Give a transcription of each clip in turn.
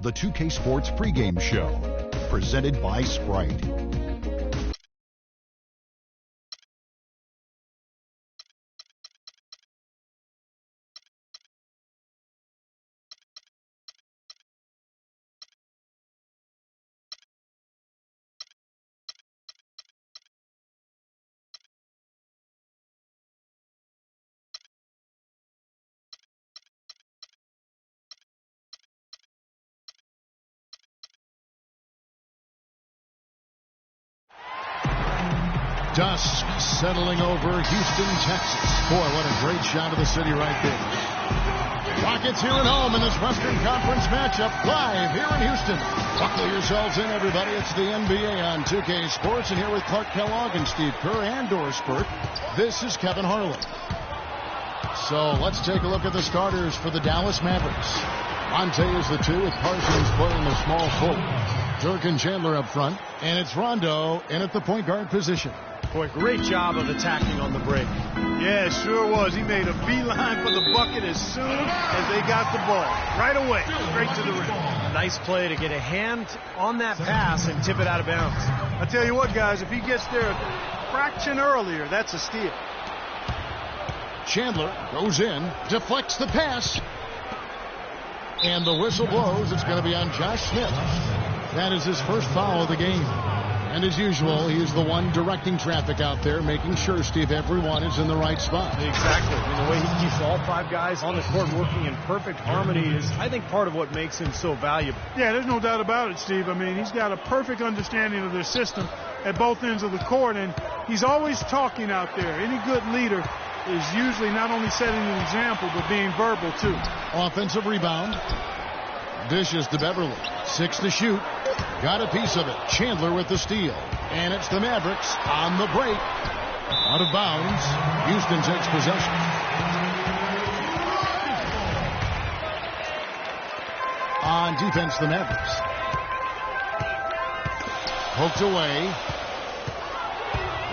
the 2K Sports pregame show, presented by Sprite. Dusk settling over Houston, Texas. Boy, what a great shot of the city right there. Rockets here at home in this Western Conference matchup, live here in Houston. Buckle yourselves in, everybody. It's the NBA on 2K Sports, and here with Clark Kellogg and Steve Kerr and Doris Burke, this is Kevin Harlan. So let's take a look at the starters for the Dallas Mavericks. Monte is the 2 with Parsons playing the small forward. Dirk and Chandler up front, and it's Rondo in at the point guard position. Boy, great job of attacking on the break. Yeah, it sure was. He made a beeline for the bucket as soon as they got the ball. Right away, straight to the rim. Nice play to get a hand on that pass and tip it out of bounds. I tell you what, guys, if he gets there a fraction earlier, that's a steal. Chandler goes in, deflects the pass, and the whistle blows. It's going to be on Josh Smith. That is his first foul of the game. And as usual, he is the one directing traffic out there, making sure, Steve, everyone is in the right spot. Exactly. And the way he keeps all 5 guys on the court working in perfect harmony is, I think, part of what makes him so valuable. Yeah, there's no doubt about it, Steve. I mean, he's got a perfect understanding of their system at both ends of the court, and he's always talking out there. Any good leader is usually not only setting an example, but being verbal, too. Offensive rebound. Dishes to Beverly. 6 to shoot. Got a piece of it. Chandler with the steal. And it's the Mavericks on the break. Out of bounds. Houston takes possession. On defense, the Mavericks. Poked away.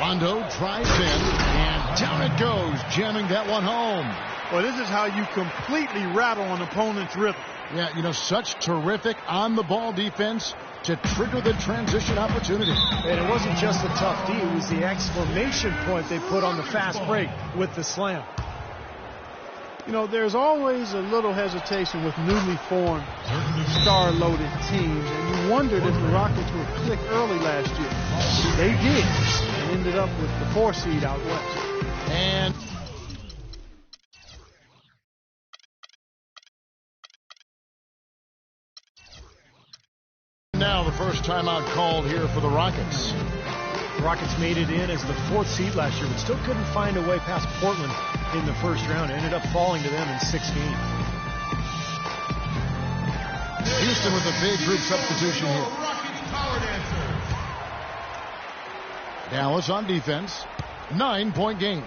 Rondo drives in. And down it goes. Jamming that one home. Well, this is how you completely rattle an opponent's rhythm. Yeah, you know, such terrific on-the-ball defense to trigger the transition opportunity. And it wasn't just a tough D, it was the exclamation point they put on the fast break with the slam. You know, there's always a little hesitation with newly formed, star-loaded teams, and you wondered if the Rockets would click early last year. They did, and ended up with the 4 seed out west. And now the first timeout called here for the Rockets. The Rockets made it in as the 4th seed last year, but still couldn't find a way past Portland in the first round. Ended up falling to them in 16. Houston with a big group substitution here. Dallas on defense. 9-point game.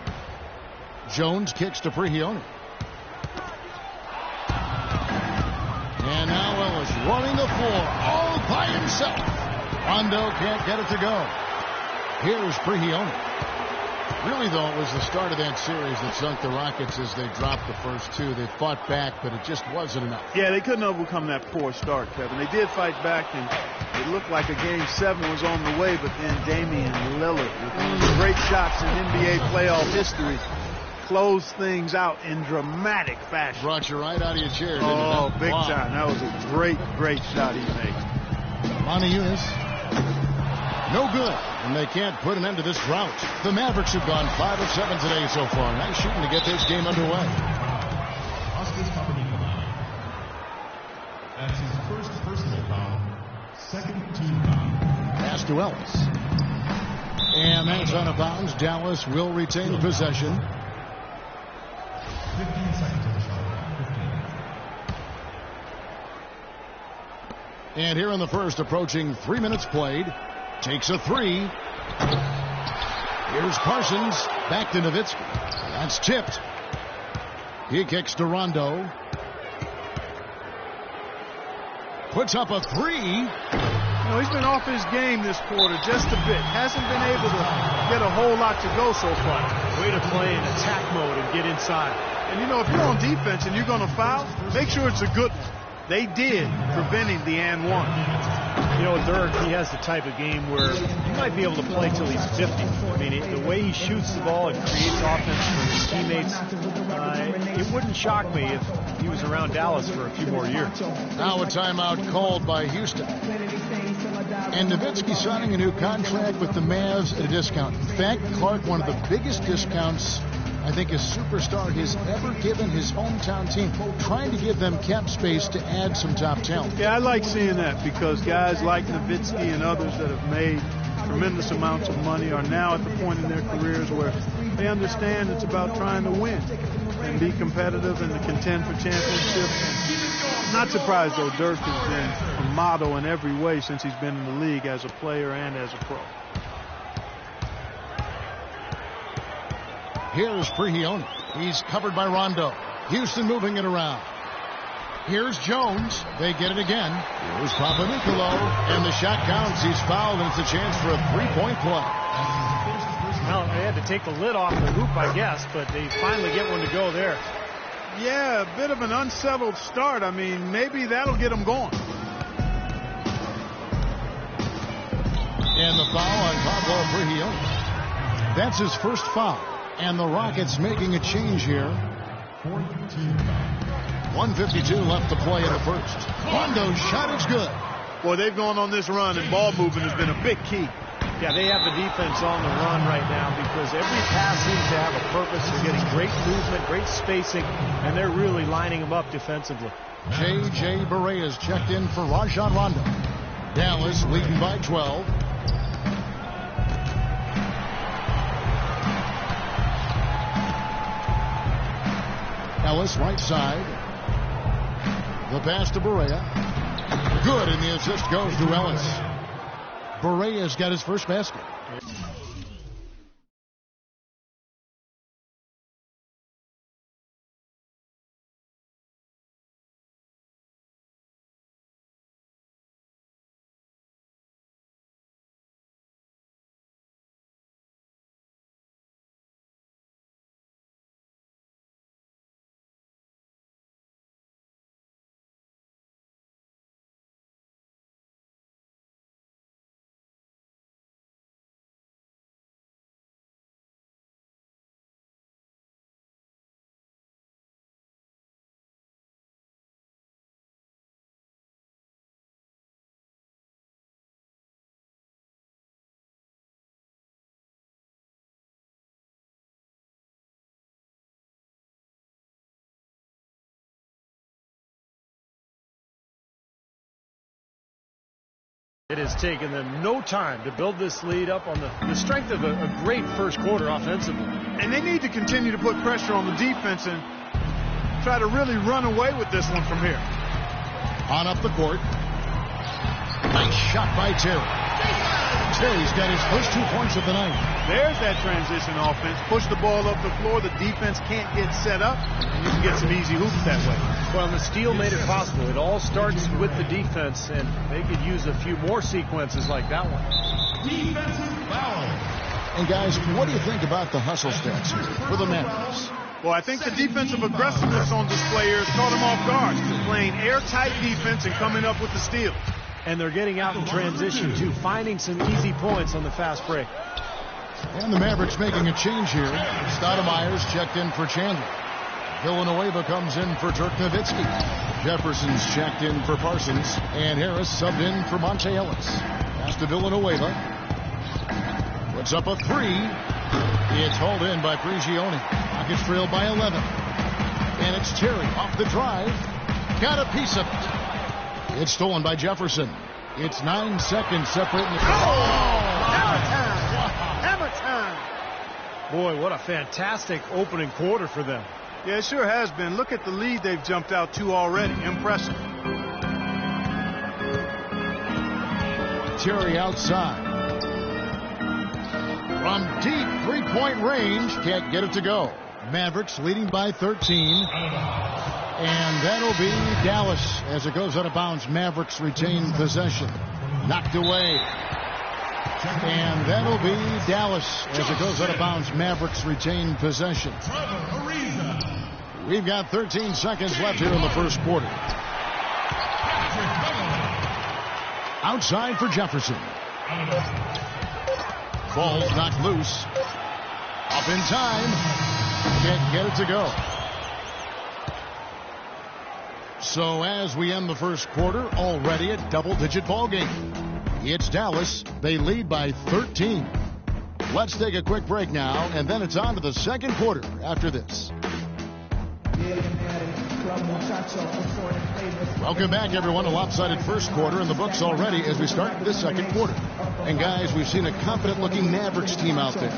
Jones kicks to Prigioni. And now Ellis running the floor all by himself. Rondo can't get it to go. Here's Prigioni. Really, though, it was the start of that series that sunk the Rockets as they dropped the first 2. They fought back, but it just wasn't enough. Yeah, they couldn't overcome that poor start, Kevin. They did fight back, and it looked like a Game 7 was on the way, but then Damian Lillard, with one of the great shots in NBA playoff history, closed things out in dramatic fashion. Brought you right out of your chair, didn't it? Oh, big Wow. time. That was a great, great shot he made. Montezumas. No good, and they can't put an end to this drought. The Mavericks have gone 5 of 7 today so far. Nice shooting to get this game underway. That's his first personal foul, second team foul. Pass to Ellis. And that's out of bounds. Dallas will retain possession. 15 seconds on the shot. 15. And here in the first, approaching 3 minutes played. Takes a 3. Here's Parsons. Back to Nowitzki. That's tipped. He kicks to Rondo. Puts up a 3. You know, he's been off his game this quarter just a bit. Hasn't been able to get a whole lot to go so far. Way to play in attack mode and get inside. And, you know, if you're on defense and you're going to foul, make sure it's a good one. They did, preventing the and one. You know, Dirk, he has the type of game where he might be able to play till he's 50. I mean, the way he shoots the ball and creates offense for his teammates, it wouldn't shock me if he was around Dallas for a few more years. Now a timeout called by Houston. And Nowitzki signing a new contract with the Mavs at a discount. In fact, Clark, one of the biggest discounts I think a superstar has ever given his hometown team, trying to give them cap space to add some top talent. Yeah, I like seeing that because guys like Nowitzki and others that have made tremendous amounts of money are now at the point in their careers where they understand it's about trying to win and be competitive and to contend for championships. I'm not surprised, though, Dirk has been a model in every way since he's been in the league as a player and as a pro. Here's Prigioni. He's covered by Rondo. Houston moving it around. Here's Jones. They get it again. Here's Papanicolo. And the shot counts. He's fouled, and it's a chance for a three-point play. Well, they had to take the lid off the hoop, I guess, but they finally get one to go there. Yeah, a bit of an unsettled start. I mean, maybe that'll get them going. And the foul on Pablo Prigioni. That's his first foul. And the Rockets making a change here. 1:52 left to play in the first. Rondo's shot is good. Boy, they've gone on this run, and ball movement has been a big key. Yeah, they have the defense on the run right now because every pass seems to have a purpose. They're getting great movement, great spacing, and they're really lining them up defensively. J.J. Barea checked in for Rajon Rondo. Dallas leading by 12. Ellis right side. The pass to Barea. Good, and the assist goes to Ellis. Barea's got his first basket. It has taken them no time to build this lead up on the strength of a great first quarter offensively. And they need to continue to put pressure on the defense and try to really run away with this one from here. On up the court. Nice shot by Terry. Terry's got his first 2 points of the night. There's that transition offense. Push the ball up the floor. The defense can't get set up, and you can get some easy hoops that way. Well, the steal made it possible. It all starts with the defense, and they could use a few more sequences like that one. Defensive foul. And guys, what do you think about the hustle stats here for the Mavericks? Well, I think the defensive aggressiveness on display here has caught them off guard. Playing airtight defense and coming up with the steal. And they're getting out in transition, too, finding some easy points on the fast break. And the Mavericks making a change here. Stoudemire's checked in for Chandler. Villanueva comes in for Dirk Nowitzki. Jefferson's checked in for Parsons. And Harris subbed in for Monte Ellis. Pass to Villanueva. Puts up a three. It's hauled in by Prigioni. Rockets trail by 11. And it's Terry off the drive. Got a piece of it. It's stolen by Jefferson. It's 9 seconds separating the... Hammer time! Hammer time! Boy, what a fantastic opening quarter for them. Yeah, it sure has been. Look at the lead they've jumped out to already. Impressive. Terry outside. From deep three-point range, can't get it to go. Mavericks leading by 13. And that'll be Dallas as it goes out of bounds. Mavericks retain possession. Knocked away. And that'll be Dallas as it goes out of bounds. Mavericks retain possession. We've got 13 seconds left here in the first quarter. Outside for Jefferson. Ball's knocked loose. Up in time. Can't get it to go. So as we end the first quarter, already a double-digit ball game. It's Dallas. They lead by 13. Let's take a quick break now, and then it's on to the second quarter after this. Welcome back, everyone. A lopsided first quarter in the books already as we start this second quarter. And, guys, we've seen a confident-looking Mavericks team out there.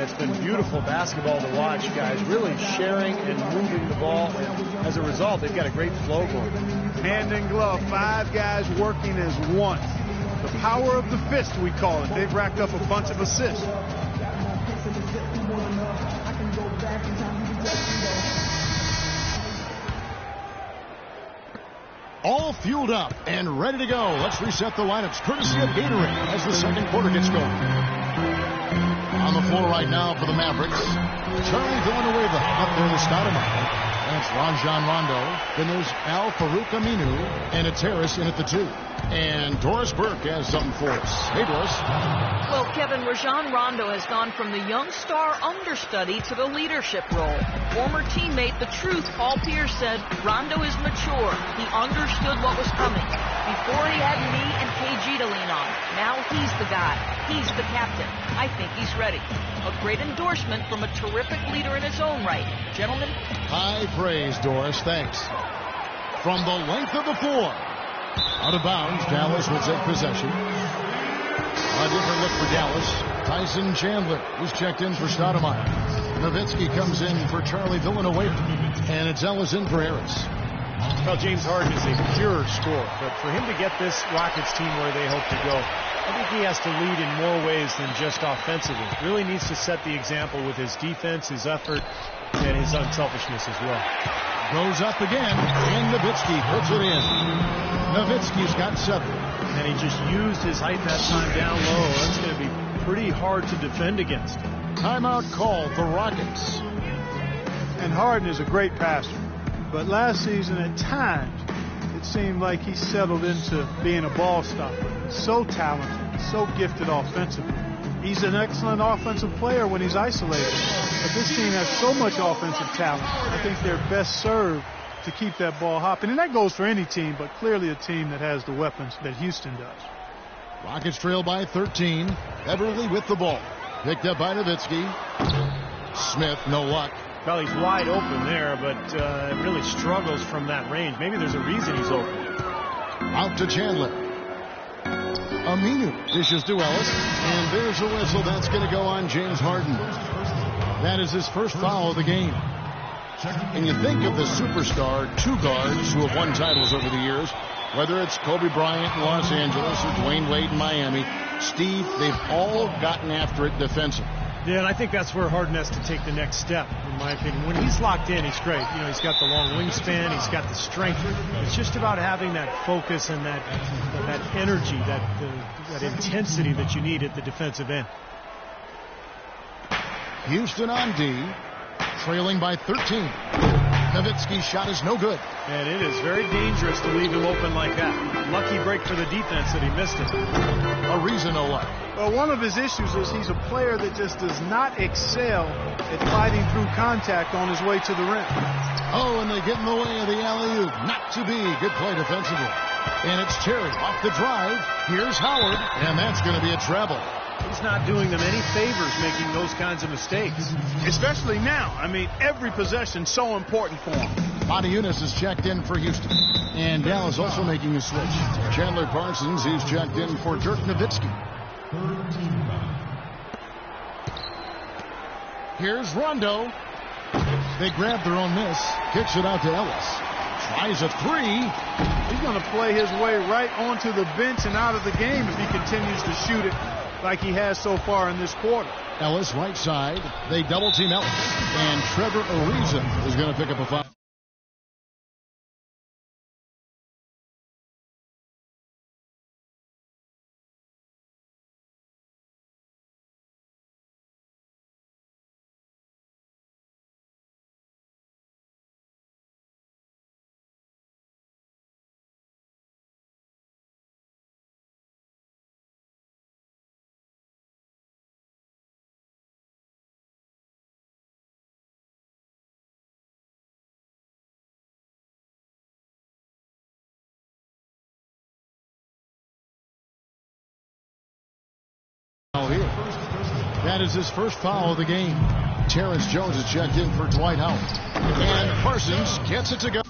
It's been beautiful basketball to watch, guys. Really sharing and moving the ball. And as a result, they've got a great flow going. Hand in glove, 5 guys working as one. The power of the fist, we call it. They've racked up a bunch of assists. All fueled up and ready to go. Let's reset the lineups courtesy of Gatorade as the second quarter gets going. On the floor right now for the Mavericks, Charlie Villanueva up there with Stoudemire. That's Rajon Rondo. Then there's Al Farouk Aminu, and it's Harris in at the 2. And Doris Burke has something for us. Hey, Doris. Well, Kevin, Rajon Rondo has gone from the young star understudy to the leadership role. Former teammate The Truth, Paul Pierce, said Rondo is mature. He understood what was coming. Before he had me and KG to lean on. Now he's the guy. He's the captain. I think he's ready. A great endorsement from a terrific leader in his own right. Gentlemen. High praise, Doris. Thanks. From the length of the floor. Out of bounds, Dallas will take possession. A different look for Dallas. Tyson Chandler, who's checked in for Stoudemire. Nowitzki comes in for Charlie Villanueva. And it's Ellis in for Harris. Well, James Harden is a pure scorer, but for him to get this Rockets team where they hope to go, I think he has to lead in more ways than just offensively. Really needs to set the example with his defense, his effort, and his unselfishness as well. Goes up again, and Nowitzki puts it in. Nowitzki's got 7. And he just used his height that time down low. That's going to be pretty hard to defend against. Timeout called the Rockets. And Harden is a great passer. But last season, at times, it seemed like he settled into being a ball stopper. So talented, so gifted offensively. He's an excellent offensive player when he's isolated. But this team has so much offensive talent. I think they're best served to keep that ball hopping. And that goes for any team, but clearly a team that has the weapons that Houston does. Rockets trail by 13. Beverly with the ball. Picked up by Nowitzki. Smith, no luck. Well, he's wide open there, but really struggles from that range. Maybe there's a reason he's open. Out to Chandler. Aminu dishes to Ellis. And there's a whistle. That's going to go on James Harden. That is his first foul of the game. And you think of the superstar 2 guards who have won titles over the years, whether it's Kobe Bryant in Los Angeles or Dwayne Wade in Miami, Steve, they've all gotten after it defensively. Yeah, and I think that's where Harden has to take the next step, in my opinion. When he's locked in, he's great. You know, he's got the long wingspan, he's got the strength. It's just about having that focus and that energy, that intensity that you need at the defensive end. Houston on D, trailing by 13. Nowitzki's shot is no good. And it is very dangerous to leave him open like that. Lucky break for the defense that he missed it. Ariza no luck. Well, one of his issues is he's a player that just does not excel at fighting through contact on his way to the rim. Oh, and they get in the way of the alley-oop. Not to be. Good play defensively. And it's Terry off the drive. Here's Howard, and that's going to be a treble. He's not doing them any favors making those kinds of mistakes. Especially now. I mean, every possession so important for him. Matajunas is checked in for Houston. And Dallas also making a switch. Chandler Parsons, he's checked in for Dirk Nowitzki. Here's Rondo. They grab their own miss. Kicks it out to Ellis. Tries a 3. He's going to play his way right onto the bench and out of the game if he continues to shoot it like he has so far in this quarter. Ellis right side. They double team Ellis. And Trevor Ariza is going to pick up a foul. That is his first foul of the game. Terrence Jones is checked in for Dwight Howard. And Parsons gets it to go.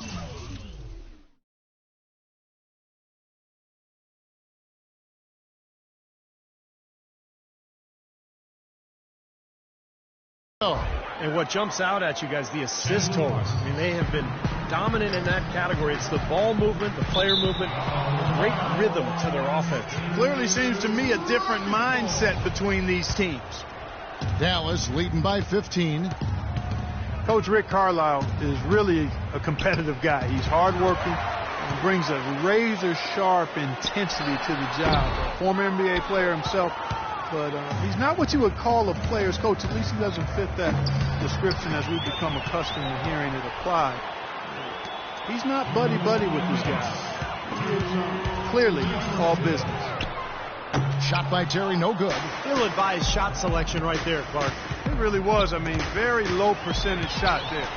And what jumps out at you guys, the assist totals. I mean, they have been dominant in that category. It's the ball movement, the player movement, great rhythm to their offense. Clearly seems to me a different mindset between these teams. Dallas leading by 15. Coach Rick Carlisle is really a competitive guy. He's hardworking and brings a razor-sharp intensity to the job. Former NBA player himself, but he's not what you would call a player's coach. At least he doesn't fit that description as we've become accustomed to hearing it applied. He's not buddy-buddy with this guy. He is clearly all business. Shot by Terry, no good. Ill-advised shot selection right there, Clark. It really was. I mean, very low percentage shot there.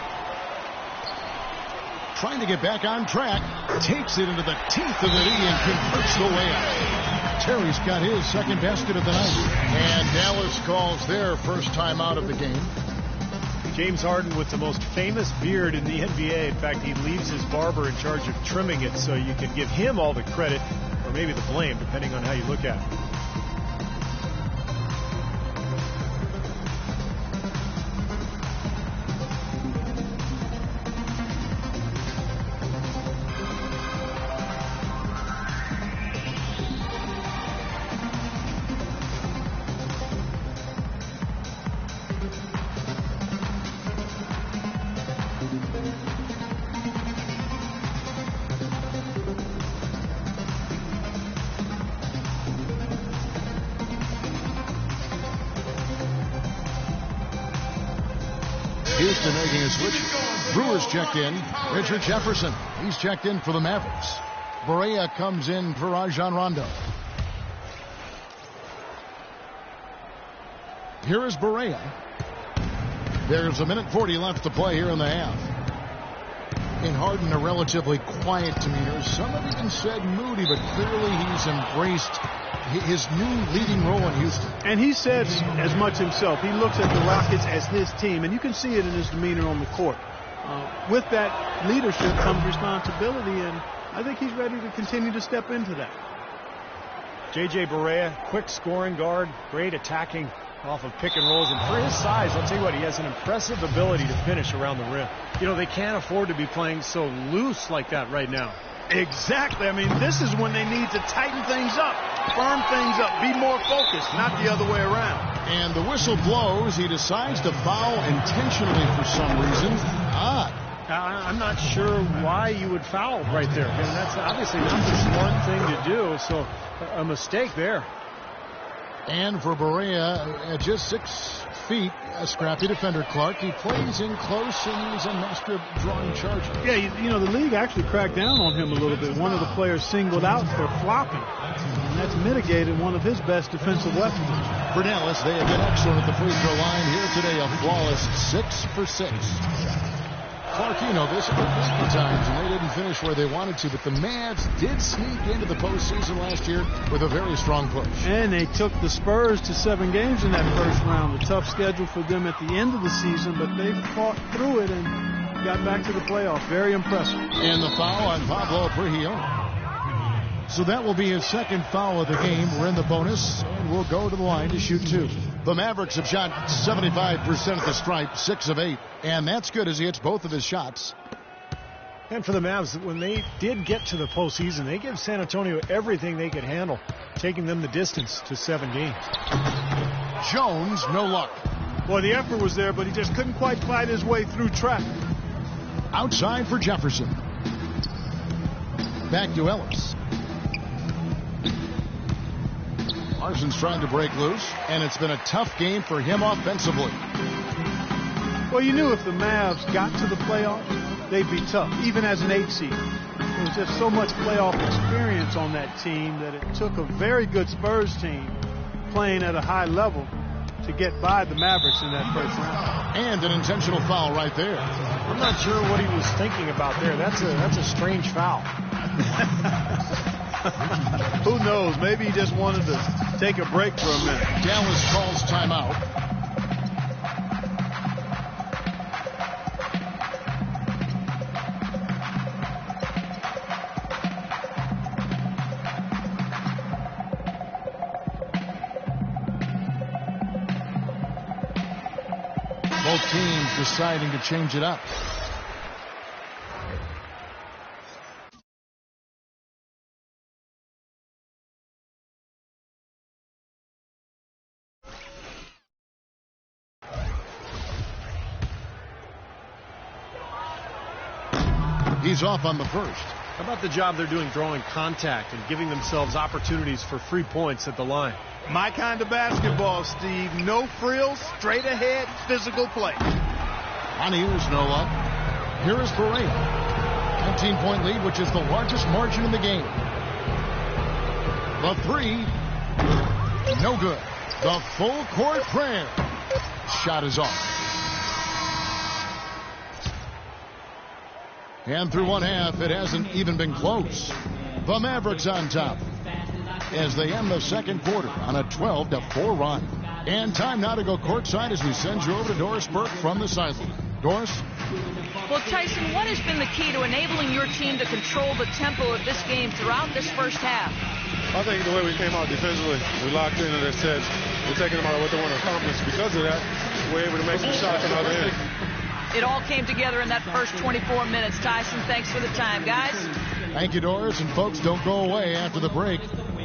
Trying to get back on track. Takes it into the teeth of the knee and converts the layup. Terry's got his second basket of the night. And Dallas calls their first timeout of the game. James Harden with the most famous beard in the NBA. In fact, he leaves his barber in charge of trimming it, so you can give him all the credit or maybe the blame, depending on how you look at it. Houston making a switch. Brewers checked in. Richard Jefferson. He's checked in for the Mavericks. Barea comes in for Rajon Rondo. Here is Barea. There's a minute 40 left to play here in the half. In Harden, a relatively quiet demeanor. Some have even said moody, but clearly he's embraced his new leading role in Houston. And he says as much himself. He looks at the Rockets as his team, and you can see it in his demeanor on the court. With that leadership comes responsibility, and I think he's ready to continue to step into that. J.J. Barea, quick scoring guard, great attacking off of pick and rolls. And for his size, I'll tell you what, he has an impressive ability to finish around the rim. You know, they can't afford to be playing so loose like that right now. Exactly. I mean, this is when they need to tighten things up, firm things up, be more focused, not the other way around. And the whistle blows. He decides to foul intentionally for some reason. Odd. I'm not sure why you would foul right there. And that's obviously not the smart thing to do, so a mistake there. And for Barea, at just 6 feet, a scrappy defender, Clark. He plays in close, and he's a master of drawing charges. Yeah, you know, the league actually cracked down on him a little bit. One of the players singled out for flopping, and that's mitigated one of his best defensive weapons. For Dallas, they have been excellent at the free throw line here today, a flawless 6 for 6. Clark, you know this a couple times, and they didn't finish where they wanted to, but the Mavs did sneak into the postseason last year with a very strong push. And they took the Spurs to 7 games in that first round. A tough schedule for them at the end of the season, but they fought through it and got back to the playoffs. Very impressive. And the foul on Pablo Prigioni. So that will be his second foul of the game. We're in the bonus, and we'll go to the line to shoot 2. The Mavericks have shot 75% at the stripe, 6 of 8. And that's good as he hits both of his shots. And for the Mavs, when they did get to the postseason, they give San Antonio everything they could handle, taking them the distance to 7 games. Jones, no luck. Boy, the effort was there, but he just couldn't quite fight his way through traffic. Outside for Jefferson. Back to Ellis. Larson's trying to break loose, and it's been a tough game for him offensively. Well, you knew if the Mavs got to the playoffs, they'd be tough, even as an 8 seed. There was just so much playoff experience on that team that it took a very good Spurs team playing at a high level to get by the Mavericks in that first round. And an intentional foul right there. I'm not sure what he was thinking about there. That's a strange foul. Who knows? Maybe he just wanted to take a break for a minute. Dallas calls timeout. Both teams deciding to change it up. He's off on the first. How about the job they're doing drawing contact and giving themselves opportunities for free points at the line? My kind of basketball, Steve. No frills, straight ahead, physical play. On here's no luck. Here is Pereira. 19-point lead, which is the largest margin in the game. The three, no good. The full court prayer. Shot is off. And through one half, it hasn't even been close. The Mavericks on top as they end the second quarter on a 12-4 run. And time now to go courtside as we send you over to Doris Burke from the sideline. Doris? Well, Tyson, what has been the key to enabling your team to control the tempo of this game throughout this first half? I think the way we came out defensively, we locked into their sets. We're taking them out of what they want to accomplish. Because of that, we're able to make some shots on the other end. It all came together in that first 24 minutes. Tyson, thanks for the time, guys. Thank you, Doris. And folks, don't go away after the break.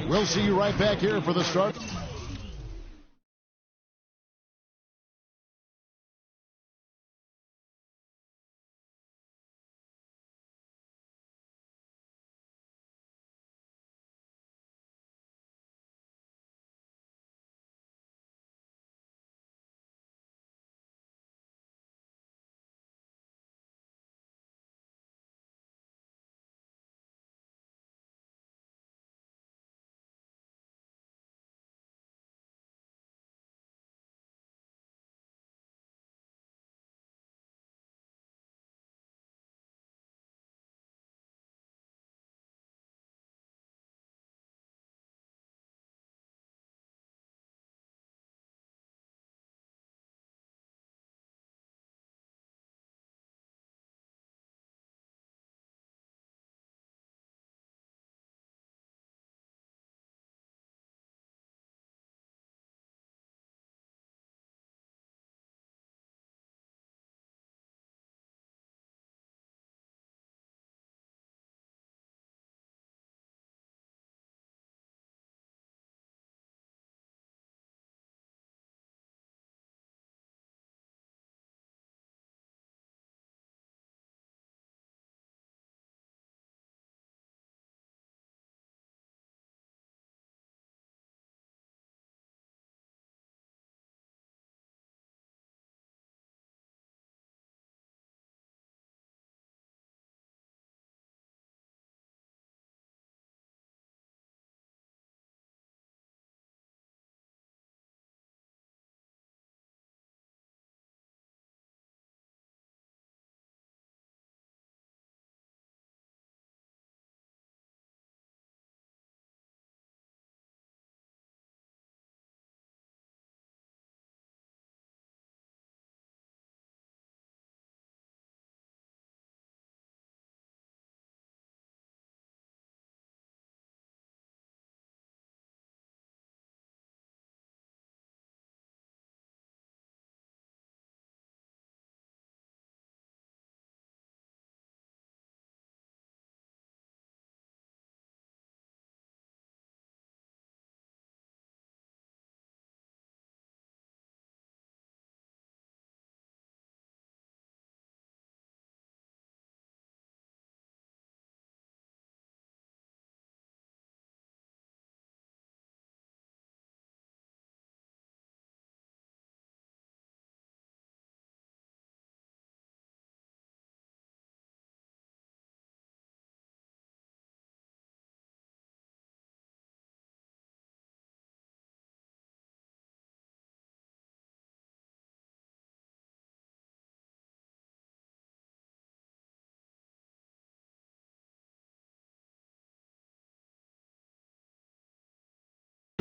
We'll see you right back here for the start.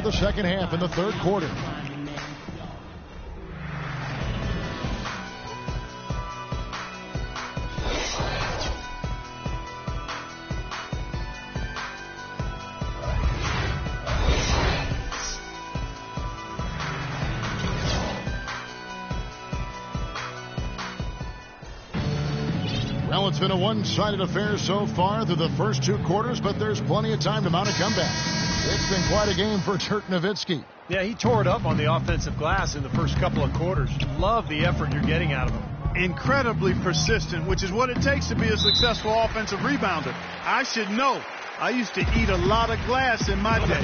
the second half in the third quarter. Well, it's been a one-sided affair so far through the first two quarters, but there's plenty of time to mount a comeback. It's been quite a game for Dirk Nowitzki. Yeah, he tore it up on the offensive glass in the first couple of quarters. Love the effort you're getting out of him. Incredibly persistent, which is what it takes to be a successful offensive rebounder. I should know. I used to eat a lot of glass in my day.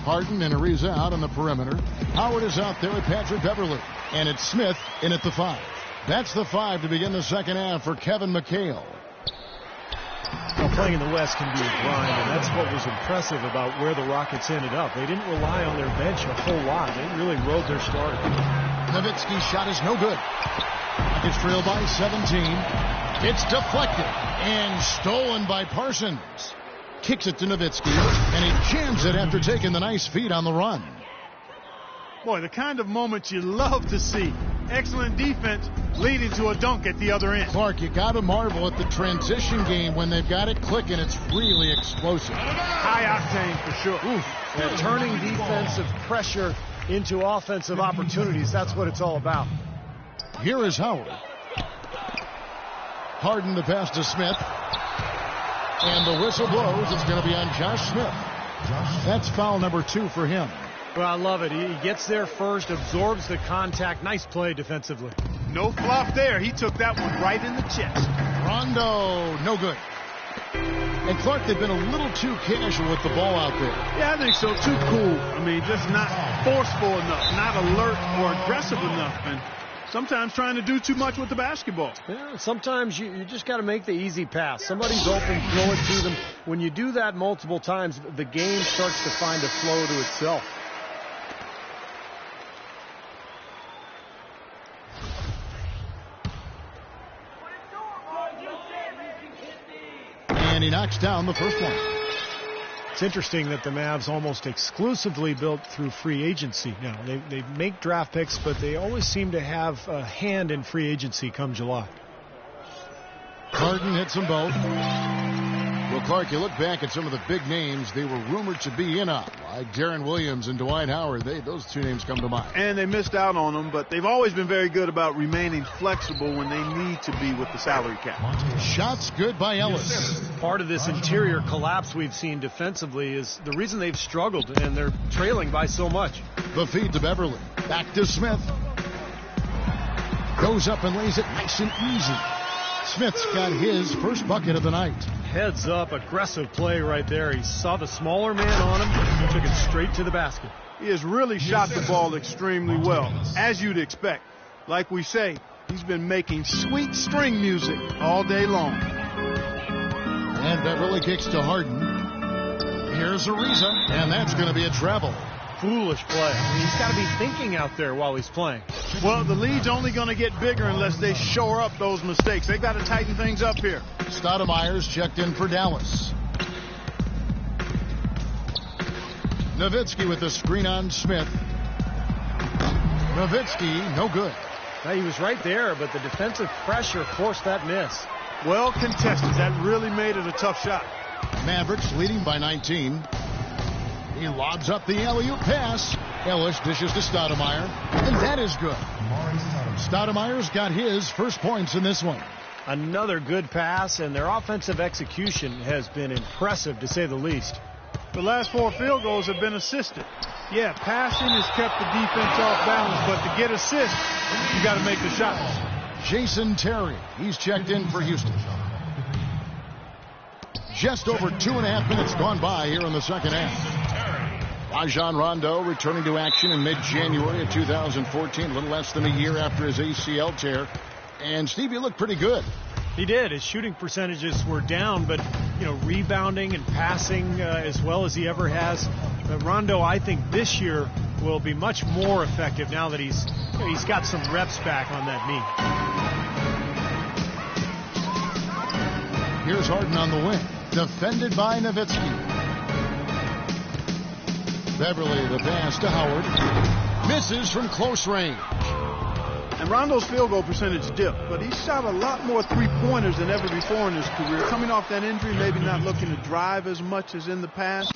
Harden and Ariza out on the perimeter. Howard is out there with Patrick Beverly. And it's Smith in at the 5. That's the 5 to begin the second half for Kevin McHale. Well, playing in the West can be a grind, and that's what was impressive about where the Rockets ended up. They didn't rely on their bench a whole lot. They really rode their starter. Nowitzki's shot is no good. It's trailed by 17. It's deflected and stolen by Parsons. Kicks it to Nowitzki, and he jams it after taking the nice feed on the run. Boy, the kind of moment you love to see. Excellent defense leading to a dunk at the other end. Clark, you got to marvel at the transition game when they've got it clicking. It's really explosive. High octane for sure. They're turning defensive pressure into offensive opportunities. That's what it's all about. Here is Howard. Harden the pass to Smith. And the whistle blows. It's going to be on Josh Smith. That's foul number 2 for him. Well, I love it. He gets there first, absorbs the contact. Nice play defensively. No flop there. He took that one right in the chest. Rondo, no good. And Clark, they've been a little too casual with the ball out there. Yeah, I think so. Too cool. I mean, just not forceful enough, not alert or aggressive enough, and sometimes trying to do too much with the basketball. Yeah, sometimes you just got to make the easy pass. Somebody's open, throw it to them. When you do that multiple times, the game starts to find a flow to itself. And he knocks down the first one. It's interesting that the Mavs almost exclusively built through free agency. Now, they make draft picks, but they always seem to have a hand in free agency come July. Harden hits them both. Well, Clark, you look back at some of the big names they were rumored to be in on, like Darren Williams and Dwight Howard. Those two names come to mind. And they missed out on them, but they've always been very good about remaining flexible when they need to be with the salary cap. Shots good by Ellis. Part of this interior collapse we've seen defensively is the reason they've struggled, and they're trailing by so much. The feed to Beverly. Back to Smith. Goes up and lays it nice and easy. Smith's got his first bucket of the night. Heads up, aggressive play right there. He saw the smaller man on him, took it straight to the basket. He has really shot the ball extremely well, as you'd expect. Like we say, he's been making sweet string music all day long. And Beverly kicks to Harden. Here's Ariza, and that's going to be a travel. Foolish play. I mean, he's got to be thinking out there while he's playing. Well, the lead's only going to get bigger unless they shore up those mistakes. They've got to tighten things up here. Stoudemire's checked in for Dallas. Nowitzki with the screen on Smith. Nowitzki, no good. Now, he was right there, but the defensive pressure forced that miss. Well contested. That really made it a tough shot. Mavericks leading by 19. He lobs up the alley-oop pass. Ellis dishes to Stoudemire, and that is good. Stoudemire's got his first points in this one. Another good pass, and their offensive execution has been impressive, to say the least. The last 4 field goals have been assisted. Yeah, passing has kept the defense off balance, but to get assists, you got to make the shots. Jason Terry, he's checked in for Houston. Just over 2.5 minutes gone by here in the second half. Rajon Rondo returning to action in mid-January of 2014, a little less than a year after his ACL tear. And Steve, he looked pretty good. He did. His shooting percentages were down, but, rebounding and passing as well as he ever has. Rondo, I think this year will be much more effective now that he's got some reps back on that knee. Here's Harden on the wing, defended by Nowitzki. Beverly, the pass to Howard. Misses from close range. And Rondo's field goal percentage dipped, but he shot a lot more three-pointers than ever before in his career. Coming off that injury, maybe not looking to drive as much as in the past.